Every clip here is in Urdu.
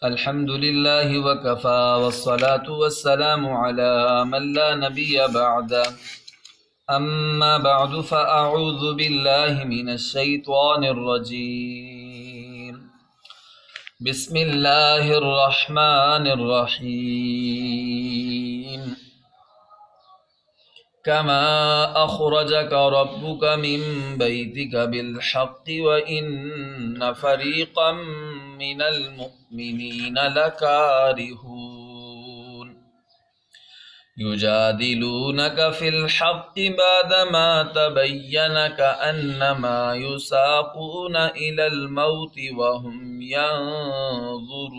الحمد لله وكفى والصلاة والسلام على من لا نبي بعده أما بعد فأعوذ بالله من الشيطان الرجيم بسم الله الرحمن الرحيم كما أخرجك ربك من بيتك بالحق وإن فريقا من المؤمنين لكارهون يجادلونك في الحق بعدما تبين كأنما يساقون إلى الموت وهم ينظرون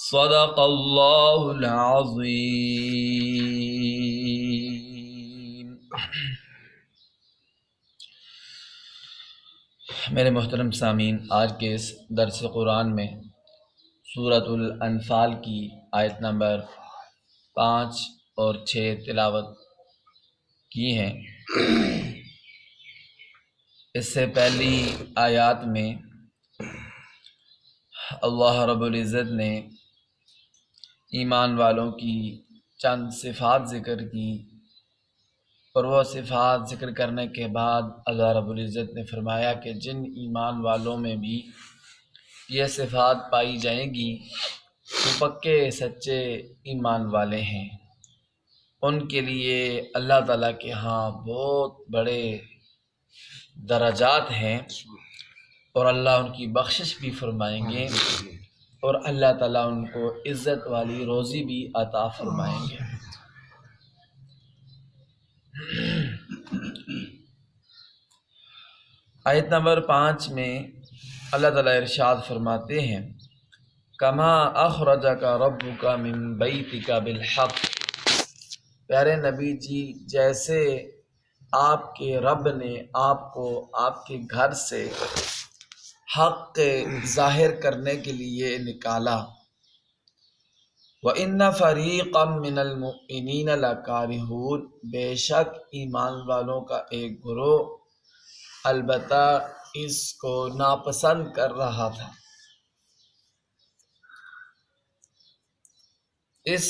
صدق اللہ العظیم۔ میرے محترم سامعین، آج کے اس درس قرآن میں سورۃ الانفال کی آیت نمبر 5 اور 6 تلاوت کی ہیں۔ اس سے پہلی آیات میں اللہ رب العزت نے ایمان والوں کی چند صفات ذکر کی، اور وہ صفات ذکر کرنے کے بعد اللہ رب العزت نے فرمایا کہ جن ایمان والوں میں بھی یہ صفات پائی جائیں گی وہ پکے سچے ایمان والے ہیں، ان کے لیے اللہ تعالیٰ کے ہاں بہت بڑے درجات ہیں، اور اللہ ان کی بخشش بھی فرمائیں گے، اور اللہ تعالیٰ ان کو عزت والی روزی بھی عطا فرمائیں گے۔ آیت نمبر 5 میں اللہ تعالیٰ ارشاد فرماتے ہیں کما اخرجک ربک من بیتک بالحق، پیارے نبی جی جیسے آپ کے رب نے آپ کو آپ کے گھر سے حق ظاہر کرنے کے لیے نکالا، وَإِنَّ فَرِيقًا مِّنَ الْمُؤْمِنِينَ لَكَارِهُونَ، بے شک ایمان والوں کا ایک گروہ البتہ اس کو ناپسند کر رہا تھا۔ اس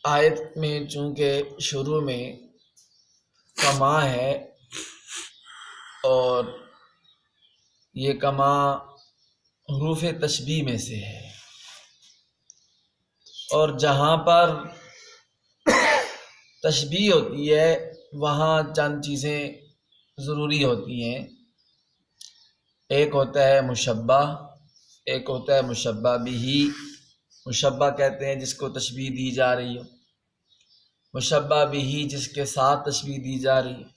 آیت میں چونکہ شروع میں کما ہے، اور یہ کما حروف تشبیہ میں سے ہے، اور جہاں پر تشبیہ ہوتی ہے وہاں چند چیزیں ضروری ہوتی ہیں۔ ایک ہوتا ہے مشبہ، ایک ہوتا ہے مشبہ بھی۔ مشبہ کہتے ہیں جس کو تشبیہ دی جا رہی ہو، مشبہ بھی جس کے ساتھ تشبیہ دی جا رہی ہے۔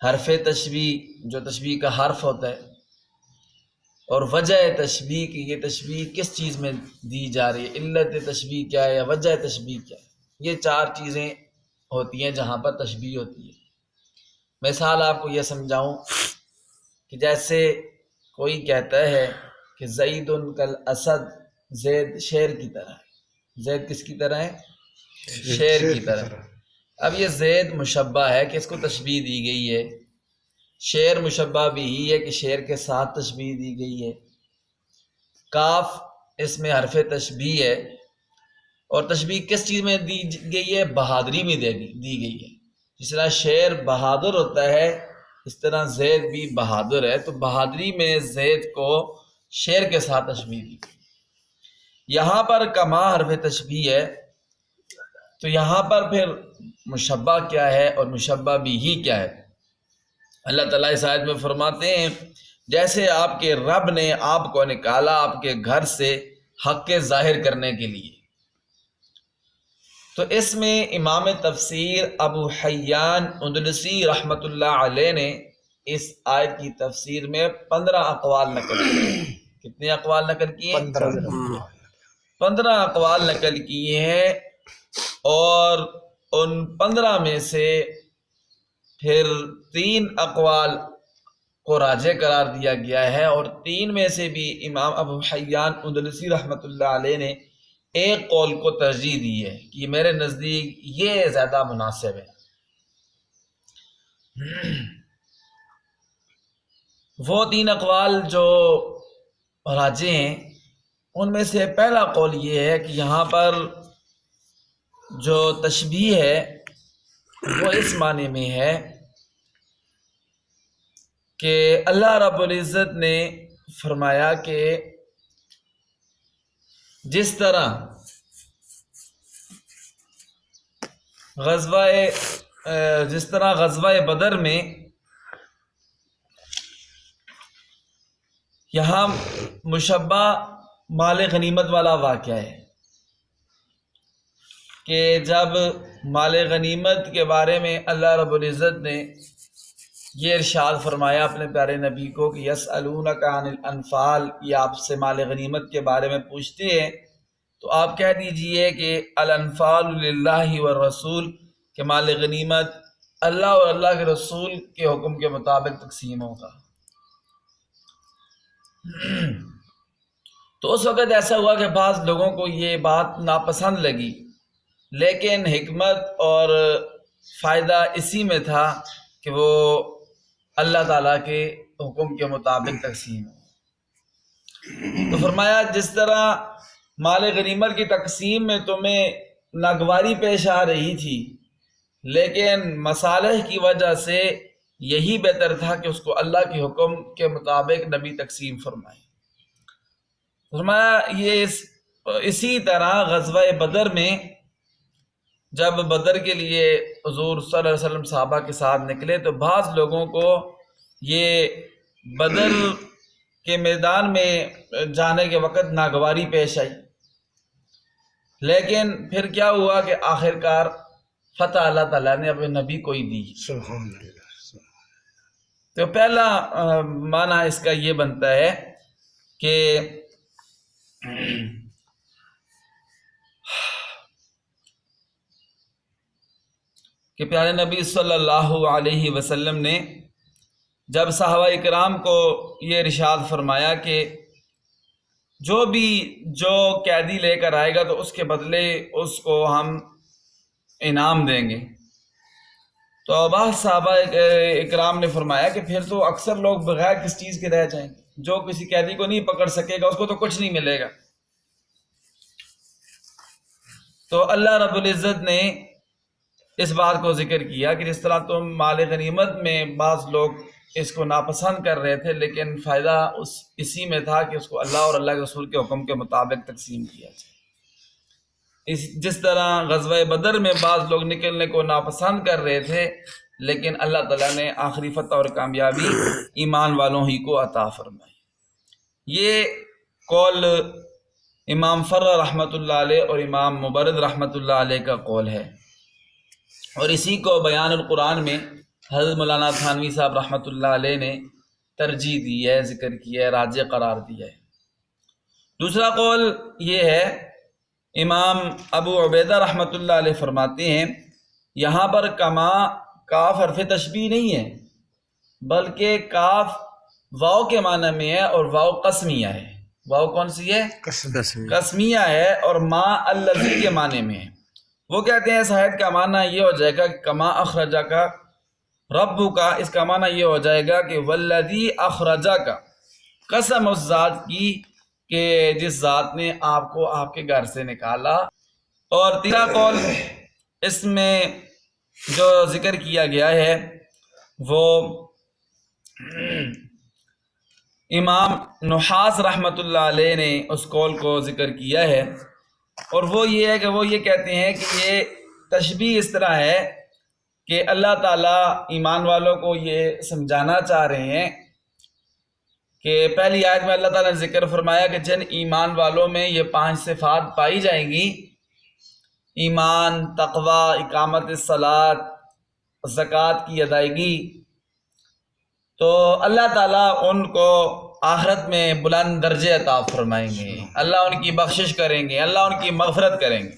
حرف تشبیہ جو تشبیہ کا حرف ہوتا ہے، اور وجہ تشبیہ کی یہ تشبیہ کس چیز میں دی جا رہی ہے، علت تشبیہ کیا ہے یا وجہ تشبیہ کیا ہے، یہ چار چیزیں ہوتی ہیں جہاں پر تشبیہ ہوتی ہے۔ مثال آپ کو یہ سمجھاؤں کہ جیسے کوئی کہتا ہے کہ زید کالاسد، زید شیر کی طرح ہے۔ زید کس کی طرح ہے؟ شیر کی طرح۔ اب یہ زید مشبہ ہے کہ اس کو تشبیہ دی گئی ہے، شیر مشبہ بھی ہے کہ شیر کے ساتھ تشبیہ دی گئی ہے۔ کاف اس میں حرف تشبیہ ہے، اور تشبیہ کس چیز میں دی گئی ہے؟ بہادری میں دی گئی ہے۔ جس طرح شیر بہادر ہوتا ہے اس طرح زید بھی بہادر ہے، تو بہادری میں زید کو شیر کے ساتھ تشبیہ دی گئی۔ یہاں پر کما حرف تشبیہ ہے، تو یہاں پر پھر مشبہ کیا ہے اور مشبہ بھی ہی کیا ہے؟ اللہ تعالیٰ اس آیت میں فرماتے ہیں جیسے آپ کے رب نے آپ کو نکالا آپ کے گھر سے حق ظاہر کرنے کے لیے۔ تو اس میں امام تفسیر ابو حیان اندلسی رحمۃ اللہ علیہ نے اس آیت کی تفسیر میں 15 اقوال نقل کیے۔ کتنے اقوال نقل کیے؟ 15 اقوال نقل کیے ہیں، اور ان 15 میں سے پھر 3 اقوال کو راجح قرار دیا گیا ہے، اور 3 میں سے بھی امام ابو حیان اندلسی رحمۃ اللہ علیہ نے ایک قول کو ترجیح دی ہے کہ میرے نزدیک یہ زیادہ مناسب ہے۔ وہ 3 اقوال جو راجح ہیں ان میں سے پہلا قول یہ ہے کہ یہاں پر جو تشبیہ ہے وہ اس معنی میں ہے کہ اللہ رب العزت نے فرمایا کہ جس طرح غزوہ بدر میں یہاں مشبہ مال غنیمت والا واقعہ ہے کہ جب مال غنیمت کے بارے میں اللہ رب العزت نے یہ ارشاد فرمایا اپنے پیارے نبی کو کہ یسألونک عن الانفال، یہ آپ سے مال غنیمت کے بارے میں پوچھتے ہیں تو آپ کہہ دیجئے کہ الانفال للہ والرسول، کہ مال غنیمت اللہ اور اللہ کے رسول کے حکم کے مطابق تقسیم ہوگا۔ تو اس وقت ایسا ہوا کہ بعض لوگوں کو یہ بات ناپسند لگی، لیکن حکمت اور فائدہ اسی میں تھا کہ وہ اللہ تعالیٰ کے حکم کے مطابق تقسیم ہو۔ تو فرمایا جس طرح مال غنیمت کی تقسیم میں تمہیں ناگواری پیش آ رہی تھی، لیکن مصالح کی وجہ سے یہی بہتر تھا کہ اس کو اللہ کے حکم کے مطابق نبی تقسیم فرمائے۔ فرمایا یہ اسی طرح غزوہ بدر میں جب بدر کے لیے حضور صلی اللہ علیہ وسلم صحابہ کے ساتھ نکلے تو بعض لوگوں کو یہ بدر کے میدان میں جانے کے وقت ناگواری پیش آئی، لیکن پھر کیا ہوا کہ آخرکار فتح اللہ تعالیٰ نے اپنے نبی کو ہی دی۔ سبحان اللہ۔ تو پہلا معنی اس کا یہ بنتا ہے کہ پیارے نبی صلی اللہ علیہ وسلم نے جب صحابہ اکرام کو یہ ارشاد فرمایا کہ جو قیدی لے کر آئے گا تو اس کے بدلے اس کو ہم انعام دیں گے، تو بعض صحابہ اکرام نے فرمایا کہ پھر تو اکثر لوگ بغیر کس چیز کے رہ جائیں گے، جو کسی قیدی کو نہیں پکڑ سکے گا اس کو تو کچھ نہیں ملے گا۔ تو اللہ رب العزت نے اس بات کو ذکر کیا کہ جس طرح تم مال غنیمت میں بعض لوگ اس کو ناپسند کر رہے تھے، لیکن فائدہ اسی میں تھا کہ اس کو اللہ اور اللہ کے رسول کے حکم کے مطابق تقسیم کیا جائے۔ جس طرح غزوہ بدر میں بعض لوگ نکلنے کو ناپسند کر رہے تھے، لیکن اللہ تعالیٰ نے آخری فتح اور کامیابی ایمان والوں ہی کو عطا فرمائی۔ یہ قول امام فرہ رحمۃ اللہ علیہ اور امام مبرد رحمۃ اللہ علیہ کا قول ہے، اور اسی کو بیان القرآن میں حضرت مولانا تھانوی صاحب رحمۃ اللہ علیہ نے ترجیح دی ہے، ذکر کیا ہے، راجح قرار دیا ہے۔ دوسرا قول یہ ہے، امام ابو عبیدہ رحمۃ اللہ علیہ فرماتے ہیں یہاں پر کما کاف حرف تشبیہ نہیں ہے، بلکہ کاف واو کے معنی میں ہے اور واو قسمیہ ہے۔ واو کون سی ہے؟ قسمیہ ہے، اور ما الذی کے معنی میں ہے۔ وہ کہتے ہیں صاحب کا معنی یہ ہو جائے گا کہ کما اخرجا کا ربو کا، اس کا معنی یہ ہو جائے گا کہ والذی اخرجا کا، قسم اس ذات کی کہ جس ذات نے آپ کو آپ کے گھر سے نکالا۔ اور تیسرا قول اس میں جو ذکر کیا گیا ہے وہ امام نحاس رحمۃ اللہ علیہ نے اس قول کو ذکر کیا ہے، اور وہ یہ ہے کہ وہ یہ کہتے ہیں کہ یہ تشبیہ اس طرح ہے کہ اللہ تعالیٰ ایمان والوں کو یہ سمجھانا چاہ رہے ہیں کہ پہلی آیت میں اللہ تعالیٰ نے ذکر فرمایا کہ جن ایمان والوں میں یہ 5 صفات پائی جائیں گی، ایمان، تقوی، اقامت الصلاۃ، زکوٰۃ کی ادائیگی، تو اللہ تعالیٰ ان کو آخرت میں بلند درجے عطا فرمائیں گے، اللہ ان کی بخشش کریں گے، اللہ ان کی مغفرت کریں گے۔